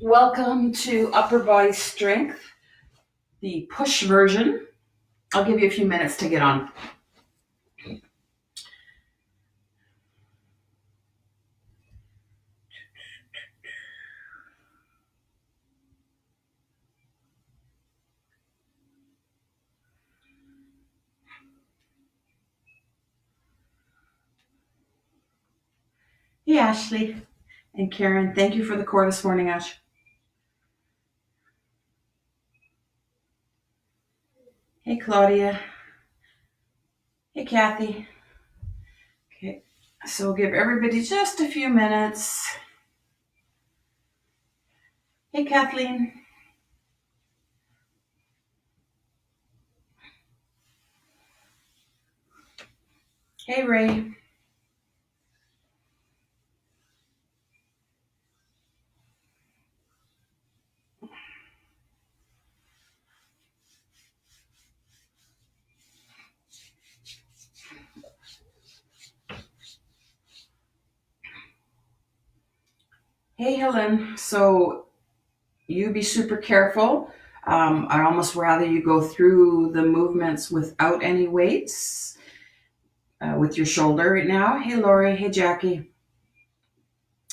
Welcome to Upper Body Strength, the push version. I'll give you a few minutes to get on. Hey, Ashley and Karen. Thank you for the core this morning, Ash. Hey, Claudia. Hey, Kathy. Okay, so we'll give everybody just a few minutes. Hey, Kathleen. Hey, Ray. Hey, Helen. So you be super careful. I'd almost rather you go through the movements without any weights with your shoulder right now. Hey, Lori. Hey, Jackie.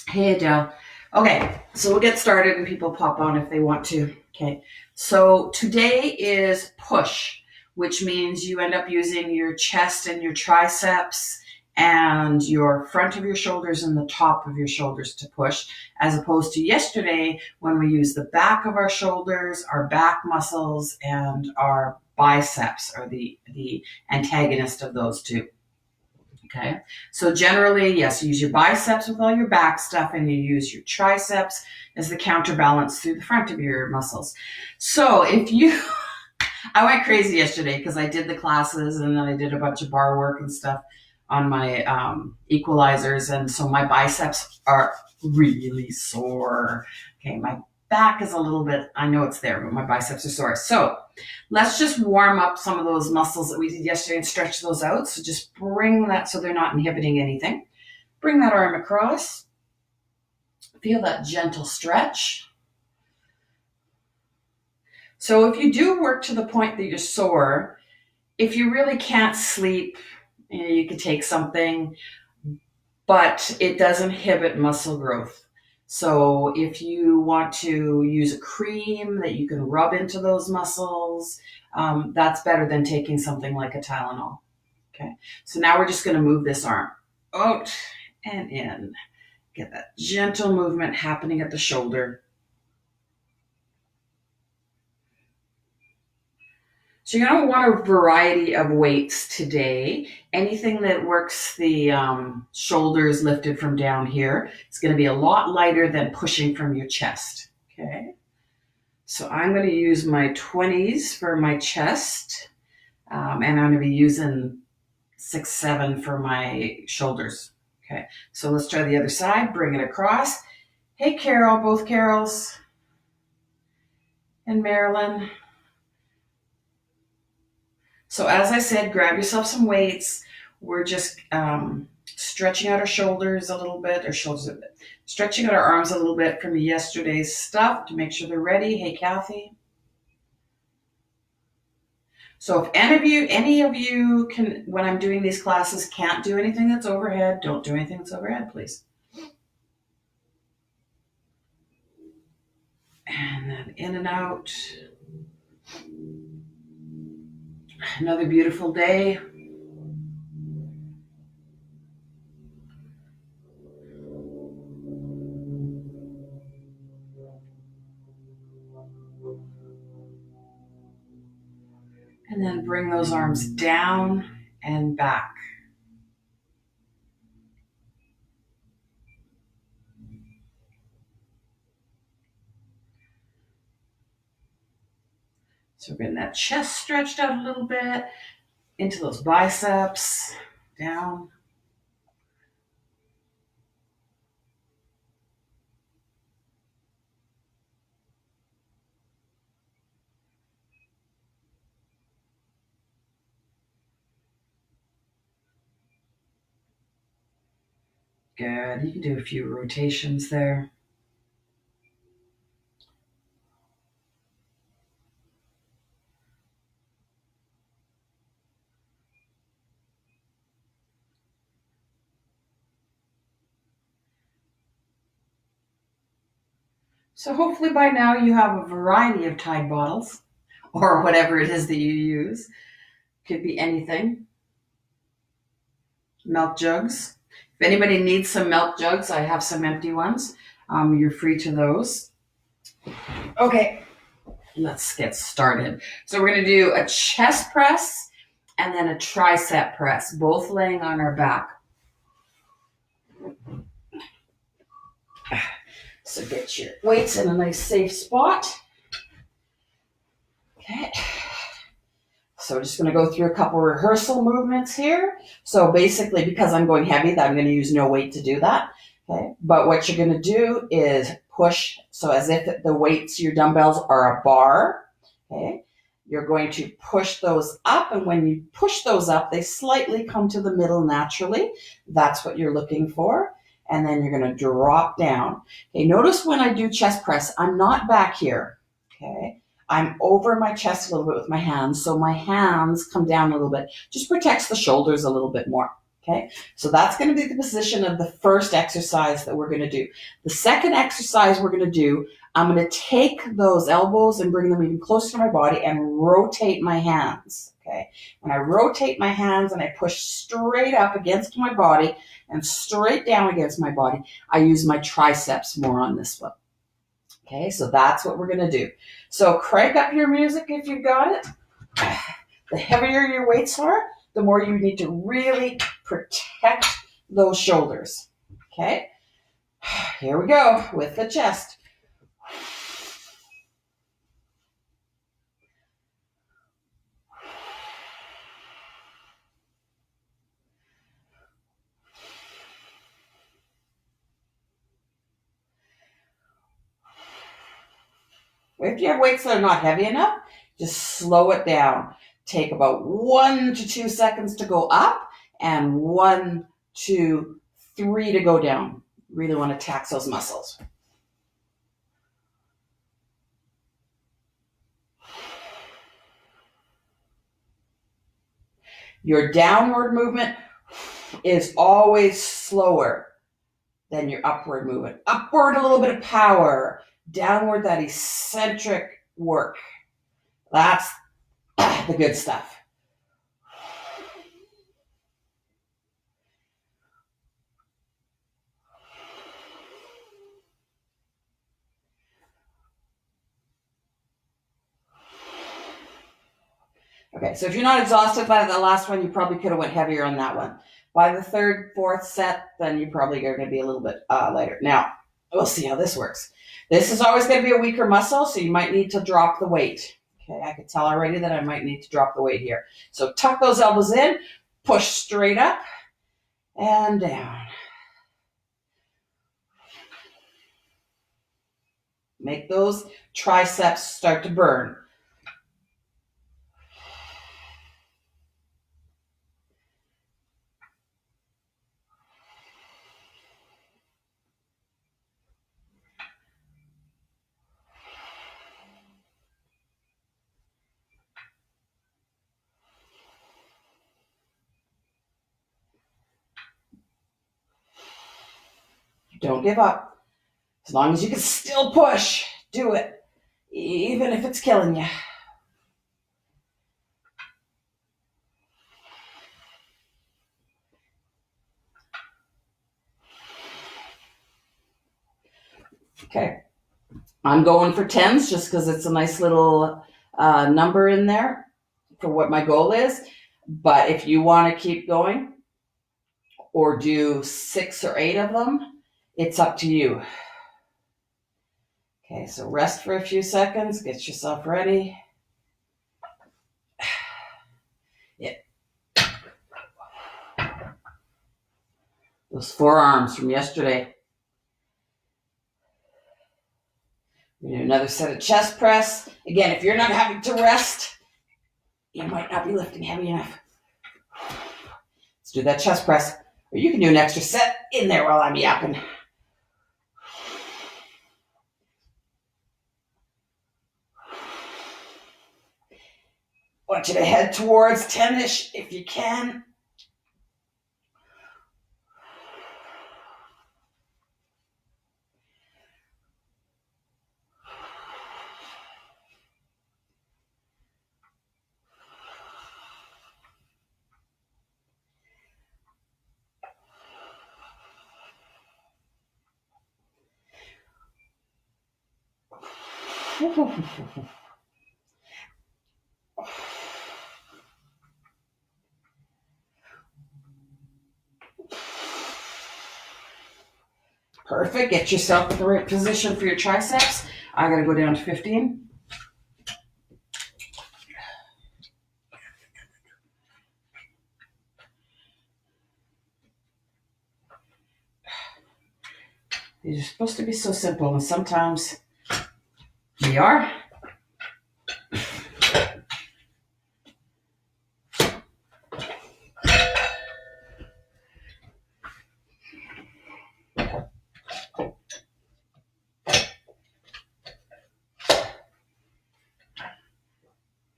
Hey, Adele. Okay, so we'll get started and people pop on if they want to. Okay, so today is push, which means you end up using your chest and your triceps and your front of your shoulders and the top of your shoulders to push, as opposed to yesterday when we used the back of our shoulders, our back muscles, and our biceps are the antagonist of those two. Okay. So generally, yes, you use your biceps with all your back stuff and you use your triceps as the counterbalance through the front of your muscles. So if you, I went crazy yesterday because I did the classes and then I did a bunch of bar work and stuff on my equalizers. And so my biceps are really sore. Okay. My back is a little bit, I know it's there, but my biceps are sore. So let's just warm up some of those muscles that we did yesterday and stretch those out. So just bring that so they're not inhibiting anything. Bring that arm across. Feel that gentle stretch. So if you do work to the point that you're sore, if you really can't sleep, you could take something, but it does inhibit muscle growth. So if you want to use a cream that you can rub into those muscles, that's better than taking something like a Tylenol. Okay, so now we're just going to move this arm out and in. Get that gentle movement happening at the shoulder. So you're going to want a variety of weights today. Anything that works the shoulders lifted from down here. It's going to be a lot lighter than pushing from your chest. Okay, so I'm going to use my 20s for my chest, and I'm going to be using 6, 7 for my shoulders. Okay, so let's try the other side. Bring it across. Hey, Carol, both Carols, and Marilyn. So as I said, grab yourself some weights. We're just stretching out our shoulders a little bit, stretching out our arms a little bit from yesterday's stuff to make sure they're ready. Hey, Kathy. So if any of you can, when I'm doing these classes, can't do anything that's overhead, don't do anything that's overhead, please. And then in and out. Another beautiful day. And then bring those arms down and back. So we're getting that chest stretched out a little bit into those biceps, down. Good. You can do a few rotations there. So hopefully by now you have a variety of Tide bottles or whatever it is that you use. Could be anything. Milk jugs. If anybody needs some milk jugs, I have some empty ones. You're free to those. Okay, let's get started. So we're going to do a chest press and then a tricep press, both laying on our back. So get your weights in a nice safe spot. Okay. So we're just going to go through a couple rehearsal movements here. So basically, because I'm going heavy, I'm going to use no weight to do that. Okay. But what you're going to do is push. So as if the weights, your dumbbells are a bar. Okay. You're going to push those up. And when you push those up, they slightly come to the middle naturally. That's what you're looking for. And then you're going to drop down. Okay. Notice when I do chest press, I'm not back here. Okay. I'm over my chest a little bit with my hands, so my hands come down a little bit. Just protects the shoulders a little bit more, okay? So that's going to be the position of the first exercise that we're going to do. The second exercise we're going to do, I'm going to take those elbows and bring them even closer to my body and rotate my hands, okay? When I rotate my hands and I push straight up against my body and straight down against my body, I use my triceps more on this one. Okay, so that's what we're going to do. So crank up your music if you've got it. The heavier your weights are, the more you need to really protect those shoulders. Okay, here we go with the chest. If you have weights that are not heavy enough, just slow it down. Take about 1 to 2 seconds to go up and 1, 2, 3 to go down. Really want to tax those muscles. Your downward movement is always slower than your upward movement. Upward, a little bit of power. Downward, that eccentric work. That's the good stuff. Okay, so if you're not exhausted by the last one, you probably could have went heavier on that one. By the third, fourth set, then you probably are going to be a little bit lighter. Now, we'll see how this works. This is always going to be a weaker muscle, so you might need to drop the weight. Okay, I can tell already that I might need to drop the weight here. So tuck those elbows in, push straight up and down. Make those triceps start to burn. Don't give up. As long as you can still push, do it, even if it's killing you. Okay, I'm going for 10s just because it's a nice little number in there for what my goal is. But if you want to keep going or do 6 or 8 of them, it's up to you. Okay, so rest for a few seconds, get yourself ready. Yeah. Those forearms from yesterday. We're going to do another set of chest press. Again, if you're not having to rest, you might not be lifting heavy enough. Let's do that chest press. Or you can do an extra set in there while I'm yapping. I want you to head towards 10-ish if you can. Perfect. Get yourself in the right position for your triceps. I gotta go down to 15. These are supposed to be so simple, and sometimes they are.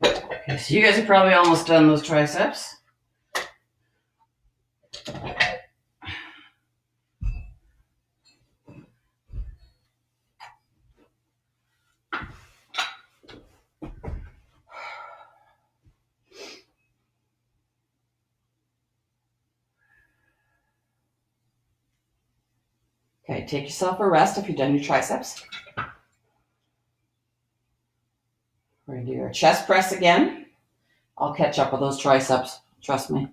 Okay, so you guys are probably almost done those triceps. Okay, take yourself a rest if you've done your triceps. We're going to do our chest press again. I'll catch up with those triceps, trust me.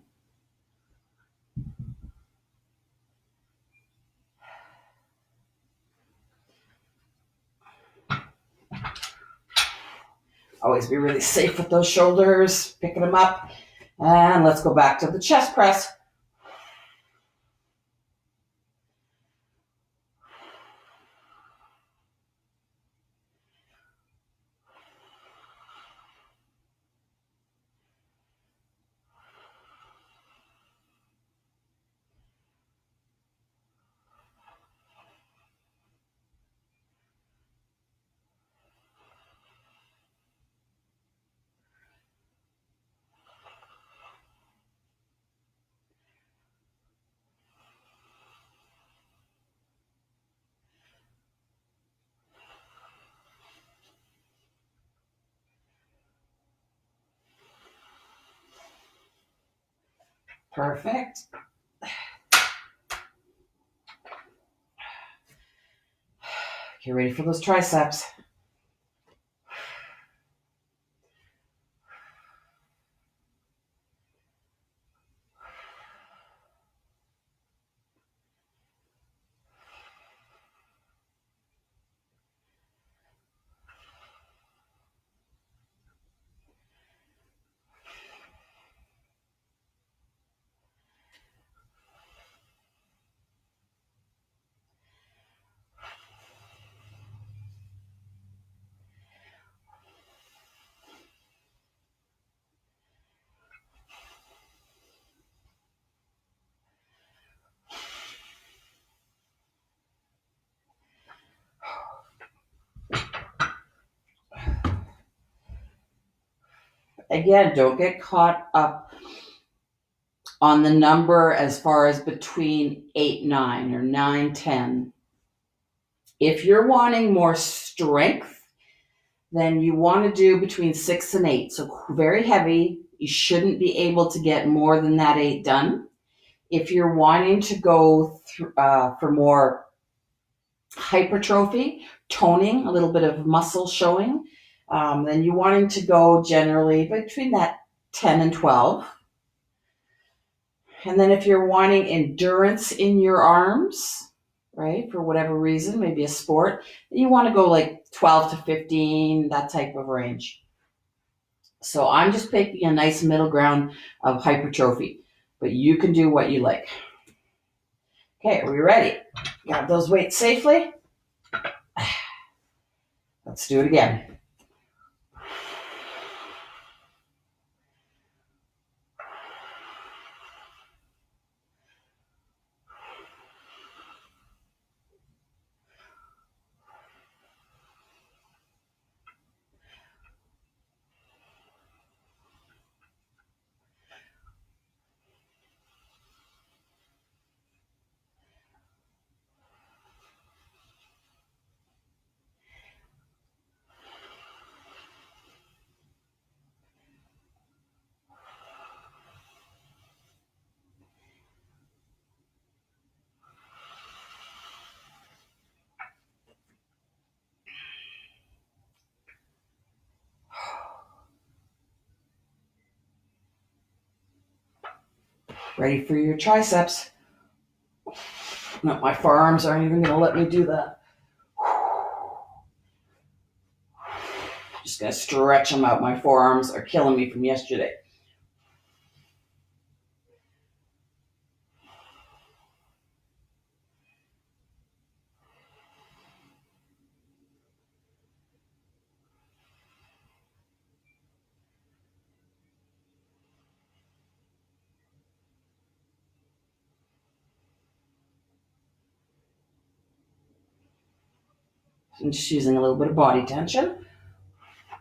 Always be really safe with those shoulders, picking them up. And let's go back to the chest press. Perfect. Get ready for those triceps. Again, don't get caught up on the number as far as between 8, 9 or 9, 10. If you're wanting more strength, then you want to do between 6 and 8. So very heavy. You shouldn't be able to get more than that 8 done. If you're wanting to go for more hypertrophy, toning, a little bit of muscle showing, then you're wanting to go generally between that 10 and 12. And then if you're wanting endurance in your arms, right, for whatever reason, maybe a sport, you want to go like 12 to 15, that type of range. So I'm just picking a nice middle ground of hypertrophy, but you can do what you like. Okay, are we ready? Got those weights safely? Let's do it again. Ready for your triceps. No, my forearms aren't even going to let me do that. Just going to stretch them out. My forearms are killing me from yesterday. I'm just using a little bit of body tension,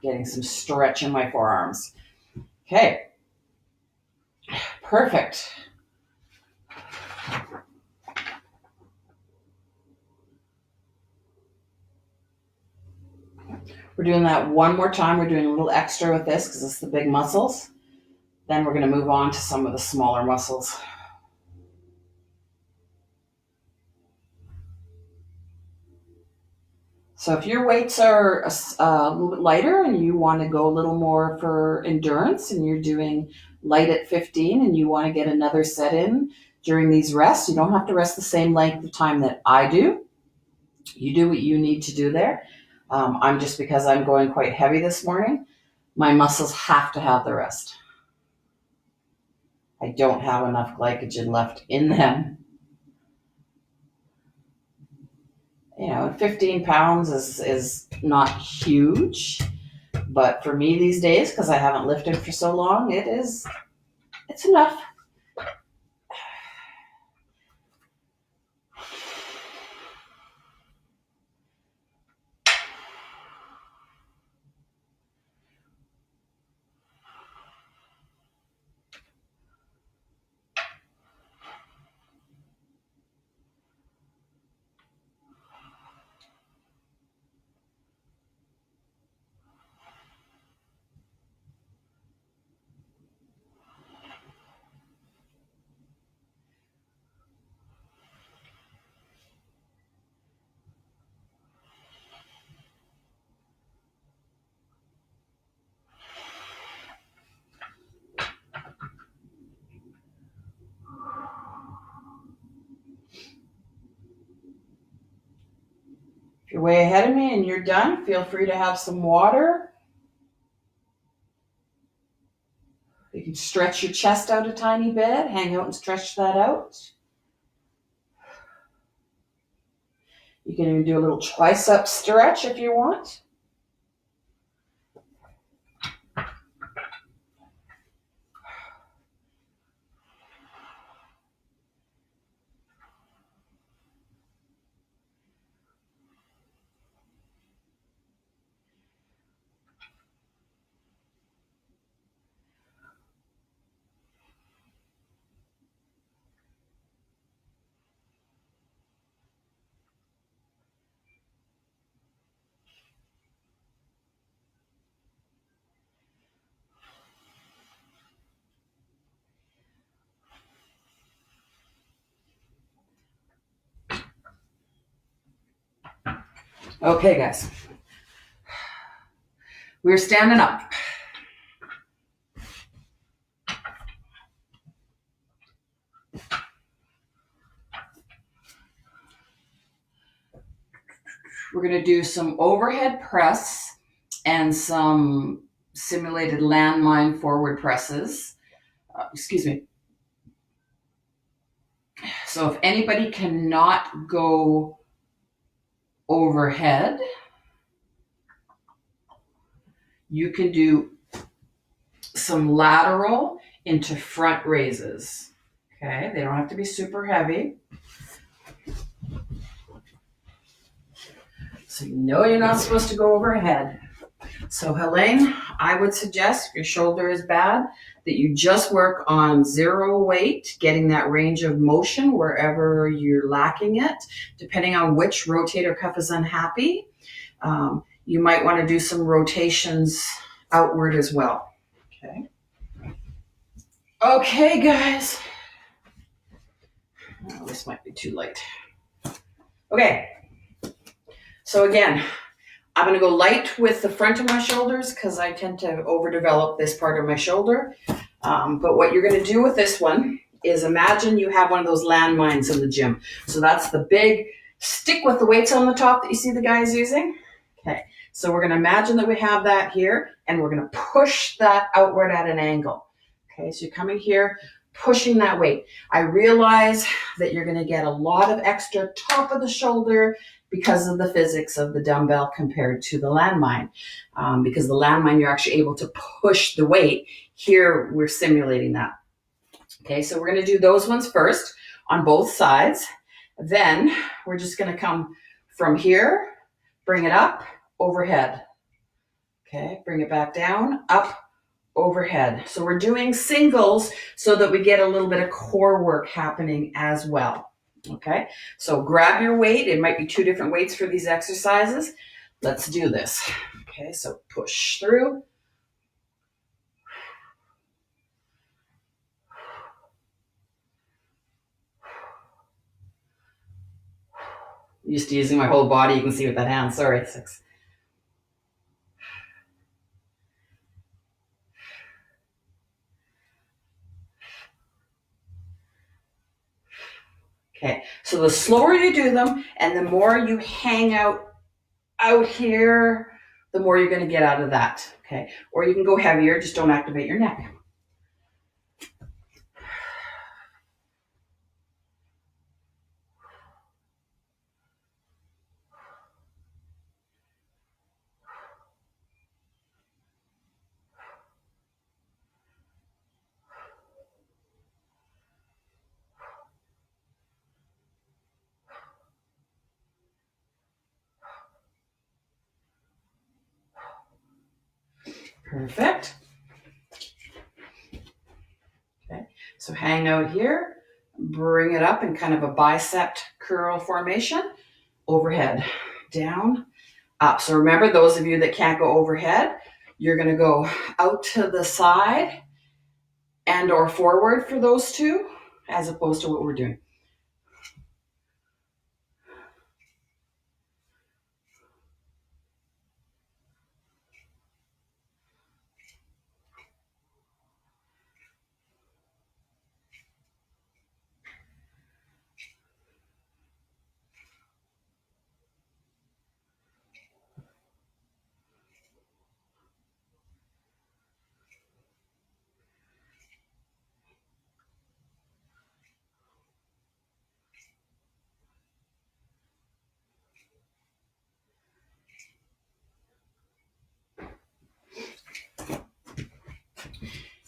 getting some stretch in my forearms. Okay, perfect. We're doing that one more time. We're doing a little extra with this because it's the big muscles. Then we're going to move on to some of the smaller muscles. So if your weights are a little bit lighter and you want to go a little more for endurance and you're doing light at 15 and you want to get another set in during these rests, you don't have to rest the same length of time that I do. You do what you need to do there. I'm just because I'm going quite heavy this morning, my muscles have to have the rest. I don't have enough glycogen left in them. 15 pounds is not huge, but for me these days, because I haven't lifted for so long, it's enough. If you're way ahead of me and you're done, feel free to have some water. You can stretch your chest out a tiny bit, hang out and stretch that out. You can even do a little tricep stretch if you want. Okay, guys. We're standing up. We're going to do some overhead press and some simulated landmine forward presses. Excuse me. So if anybody cannot go overhead, you can do some lateral into front raises. Okay, they don't have to be super heavy. So you know you're not supposed to go overhead. So Helene, I would suggest if your shoulder is bad, that you just work on zero weight, getting that range of motion wherever you're lacking it, depending on which rotator cuff is unhappy. You might want to do some rotations outward as well. Okay, guys. Oh, this might be too light. Okay. So again, I'm going to go light with the front of my shoulders because I tend to overdevelop this part of my shoulder. But what you're going to do with this one is imagine you have one of those landmines in the gym. So that's the big stick with the weights on the top that you see the guys using. Okay, so we're going to imagine that we have that here, and we're going to push that outward at an angle. Okay, so you're coming here, pushing that weight. I realize that you're going to get a lot of extra top of the shoulder because of the physics of the dumbbell compared to the landmine. Because the landmine, you're actually able to push the weight. Here, we're simulating that. Okay, so we're going to do those ones first on both sides. Then we're just going to come from here, bring it up, overhead. Okay, bring it back down, up, overhead. So we're doing singles so that we get a little bit of core work happening as well. Okay, so grab your weight. It might be 2 different weights for these exercises. Let's do this. Okay, so push through. Used to using my whole body. You can see with that hand. Sorry, 6. Okay, so the slower you do them and the more you hang out here, the more you're going to get out of that. Okay, or you can go heavier, just don't activate your neck. Perfect. Okay, so hang out here, bring it up in kind of a bicep curl formation, overhead, down, up. So remember, those of you that can't go overhead, you're going to go out to the side and or forward for those 2, as opposed to what we're doing.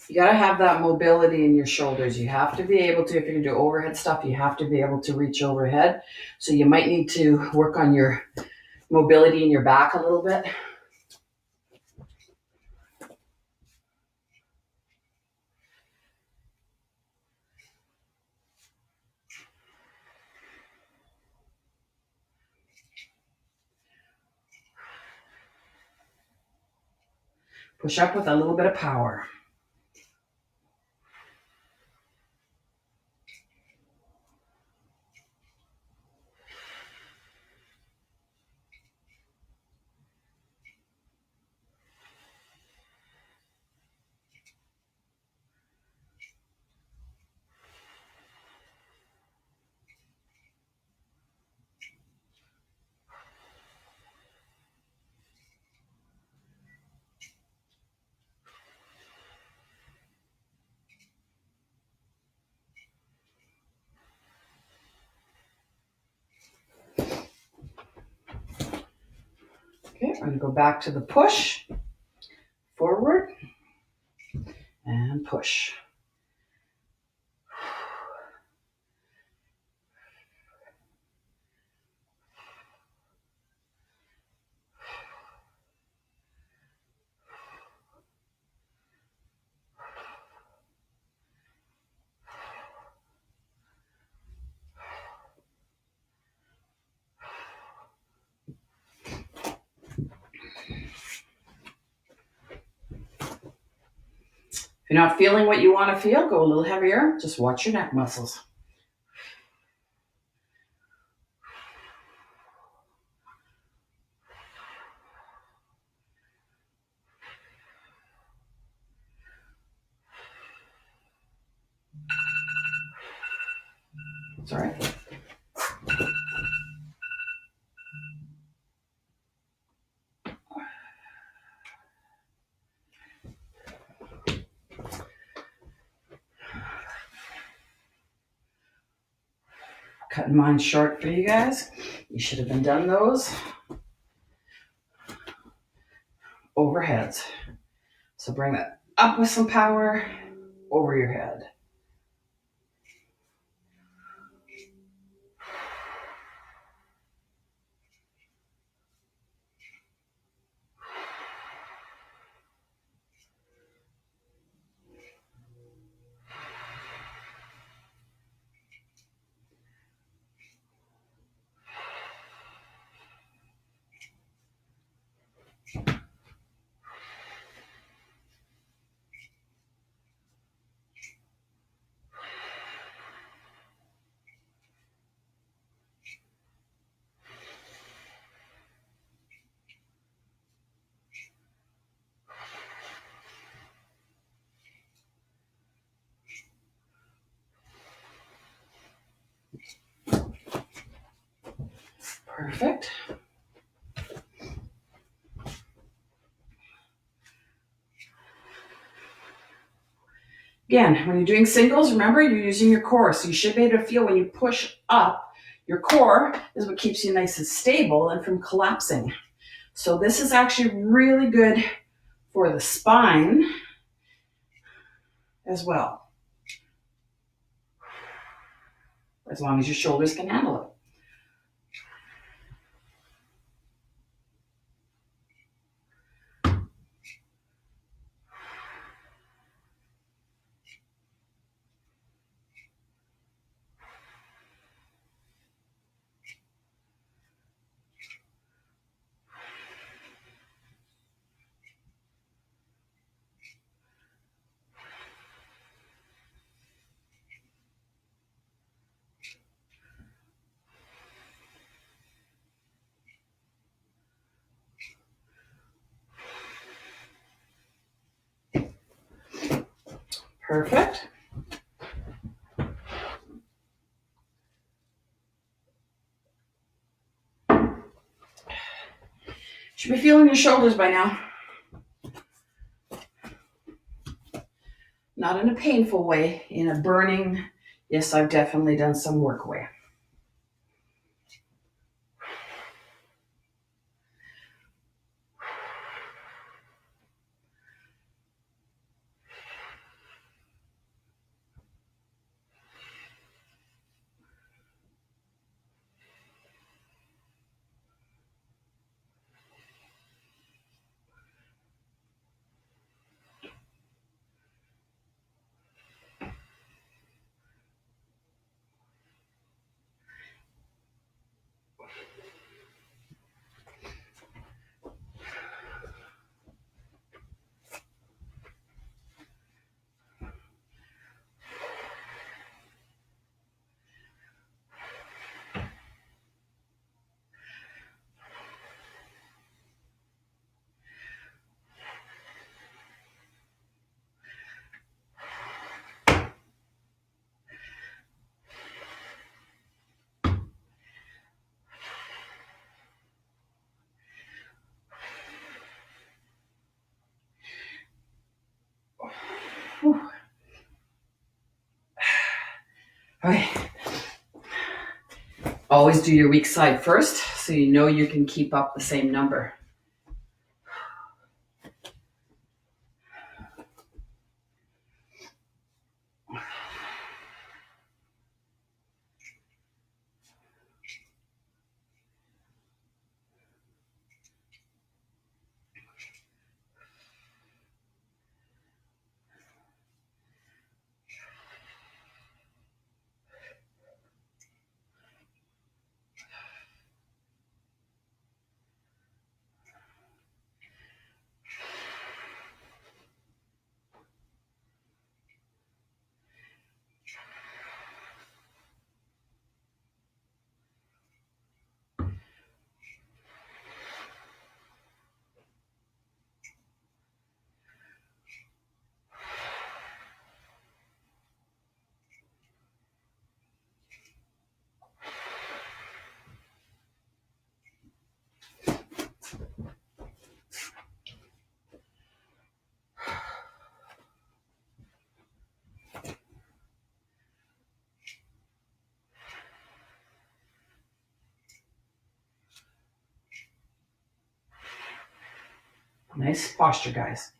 You got to have that mobility in your shoulders. You have to be able to, if you're going to do overhead stuff, you have to be able to reach overhead. So you might need to work on your mobility in your back a little bit. Push up with a little bit of power. Okay, I'm going to go back to the push, forward, and push. If you're not feeling what you want to feel, go a little heavier. Just watch your neck muscles. Sorry. Cutting mine short for you guys. You should have been done those overheads. So bring that up with some power over your head. Perfect. Again, when you're doing singles, remember you're using your core. So you should be able to feel when you push up, your core is what keeps you nice and stable and from collapsing. So this is actually really good for the spine as well, as long as your shoulders can handle it. Perfect. Should be feeling your shoulders by now. Not in a painful way, in a burning, yes, I've definitely done some work way. Whew. All right. Always do your weak side first so you know you can keep up the same number. Nice posture, guys.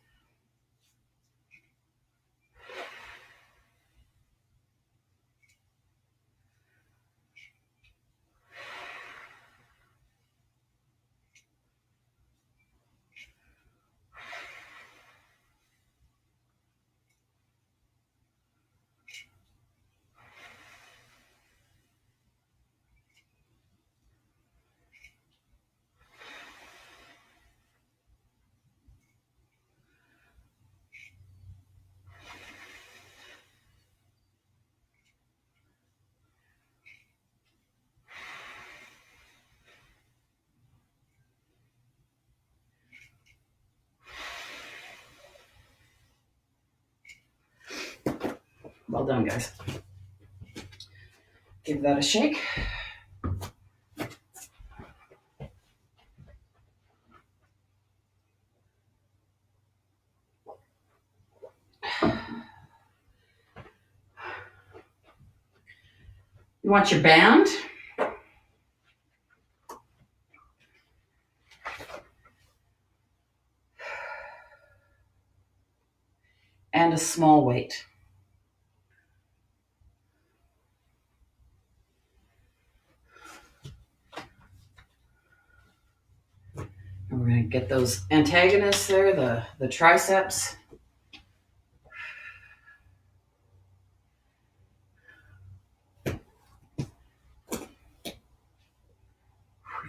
Well done, guys. Give that a shake. You want your band? And a small weight. And we're going to get those antagonists there, the triceps. If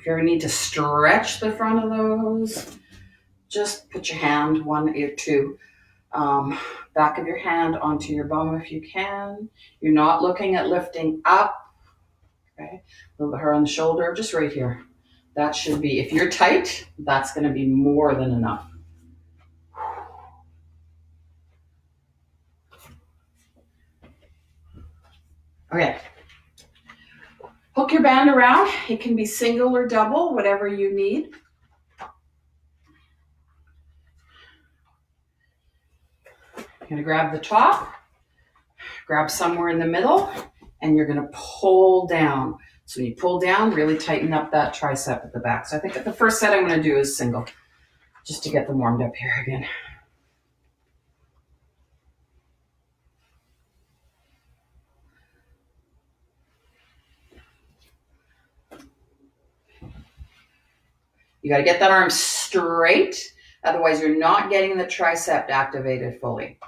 you ever need to stretch the front of those, just put your hand, one or two, back of your hand onto your bum if you can. You're not looking at lifting up. Okay, a little bit hard on the shoulder, just right here. That should be, if you're tight, that's going to be more than enough. Okay. Hook your band around. It can be single or double, whatever you need. You're going to grab the top, grab somewhere in the middle, and you're going to pull down. So when you pull down, really tighten up that tricep at the back. So I think that the first set I'm going to do is single, just to get them warmed up here again. You got to get that arm straight. Otherwise, you're not getting the tricep activated fully.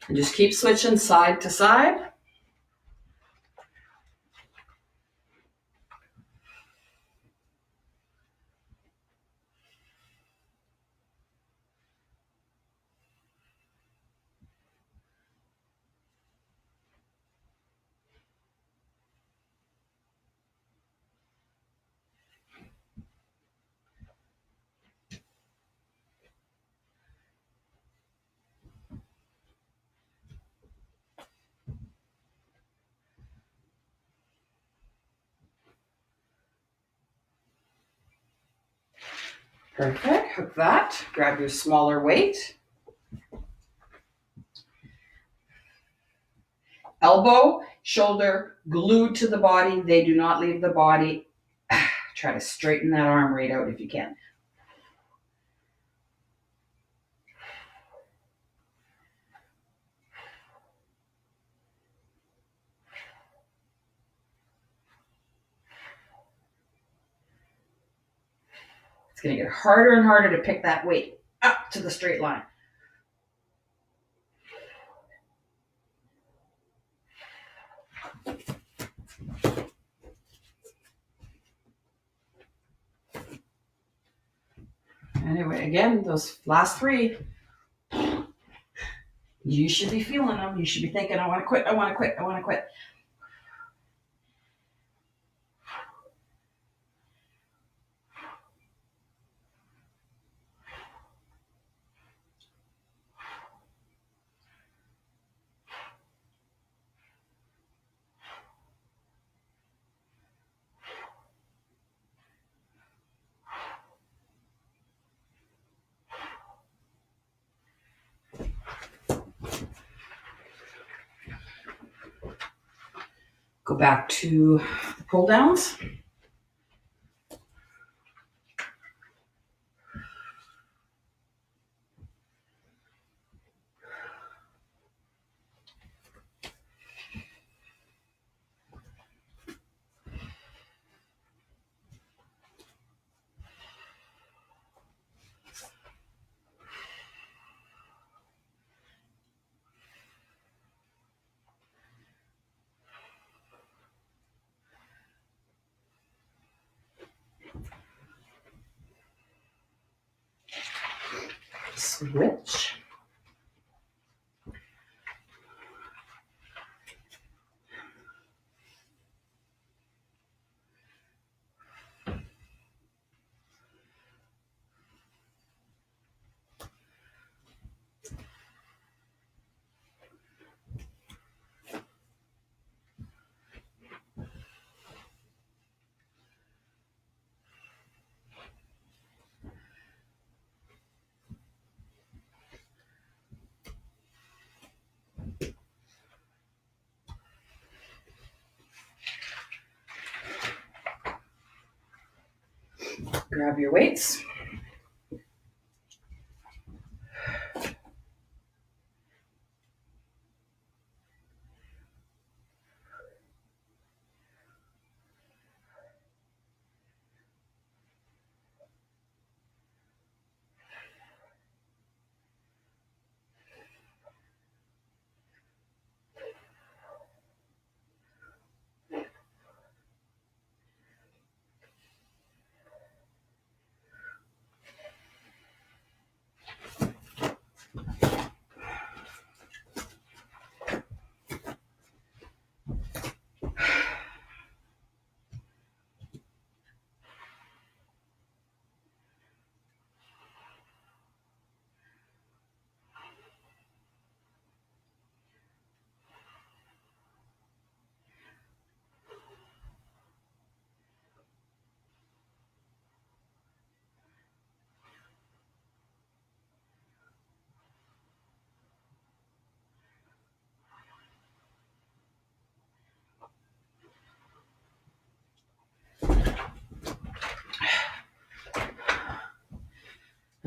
And just keep switching side to side. Perfect. Hook that. Grab your smaller weight. Elbow, shoulder, glued to the body. They do not leave the body. Try to straighten that arm right out if you can. It's going to get harder and harder to pick that weight up to the straight line. Anyway, again, those last three, you should be feeling them. You should be thinking, I want to quit, I want to quit, I want to quit. Go back to the pull downs. Switch. Grab your weights.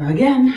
Again.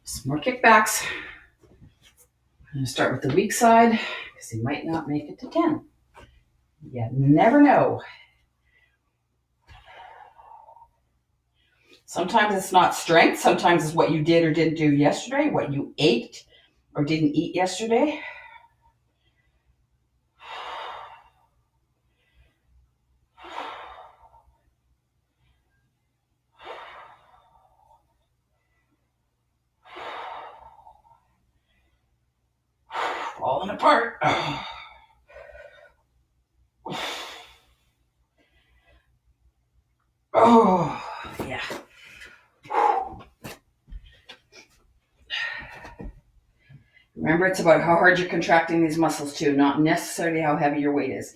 Some more kickbacks. I'm going to start with the weak side because he might not make it to 10. You never know. Sometimes it's not strength. Sometimes it's what you did or didn't do yesterday, what you ate or didn't eat yesterday. Falling apart. Oh, yeah. Remember, it's about how hard you're contracting these muscles too, not necessarily how heavy your weight is.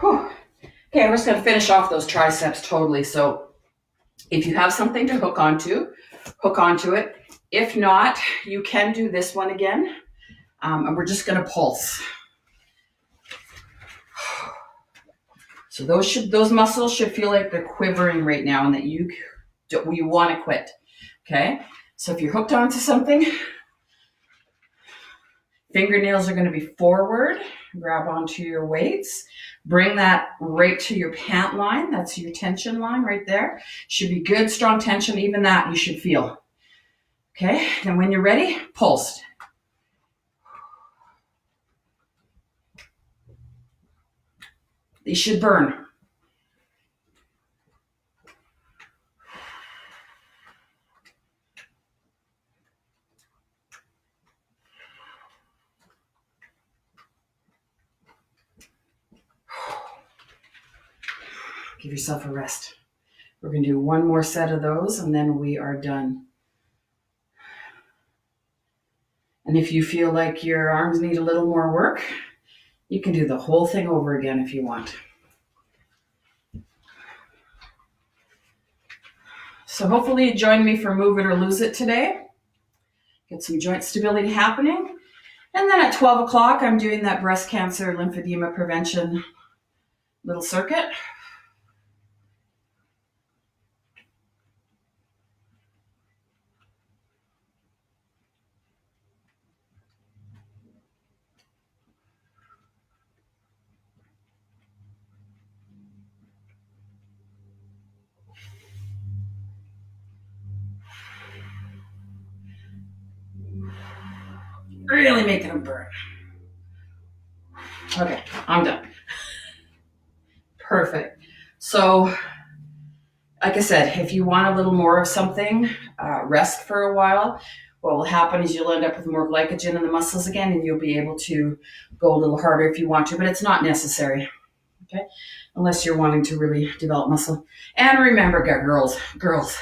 Whew. Okay, I'm just going to finish off those triceps totally. So if you have something to hook onto it. If not, you can do this one again. And we're just going to pulse. So those muscles should feel like they're quivering right now and that you want to quit. Okay? So if you're hooked onto something, fingernails are going to be forward. Grab onto your weights. Bring that right to your pant line. That's your tension line right there. Should be good, strong tension. Even that you should feel. Okay? And when you're ready, pulse. These should burn. Give yourself a rest. We're going to do one more set of those and then we are done. And if you feel like your arms need a little more work, you can do the whole thing over again if you want. So hopefully you join me for Move It or Lose It today. Get some joint stability happening. And then at 12 o'clock, I'm doing that breast cancer lymphedema prevention little circuit. Really making them burn. Okay, I'm done. Perfect. So, like I said, if you want a little more of something, rest for a while. What will happen is you'll end up with more glycogen in the muscles again, and you'll be able to go a little harder if you want to, but it's not necessary, okay? Unless you're wanting to really develop muscle. And remember, girls,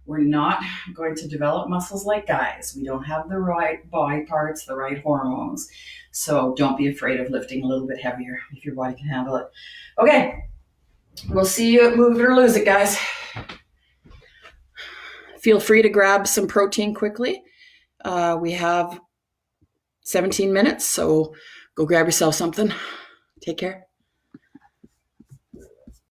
we're not going to develop muscles like guys. We don't have the right body parts, the right hormones. So don't be afraid of lifting a little bit heavier if your body can handle it. Okay, we'll see you at Move It or Lose It, guys. Feel free to grab some protein quickly. We have 17 minutes, so go grab yourself something. Take care.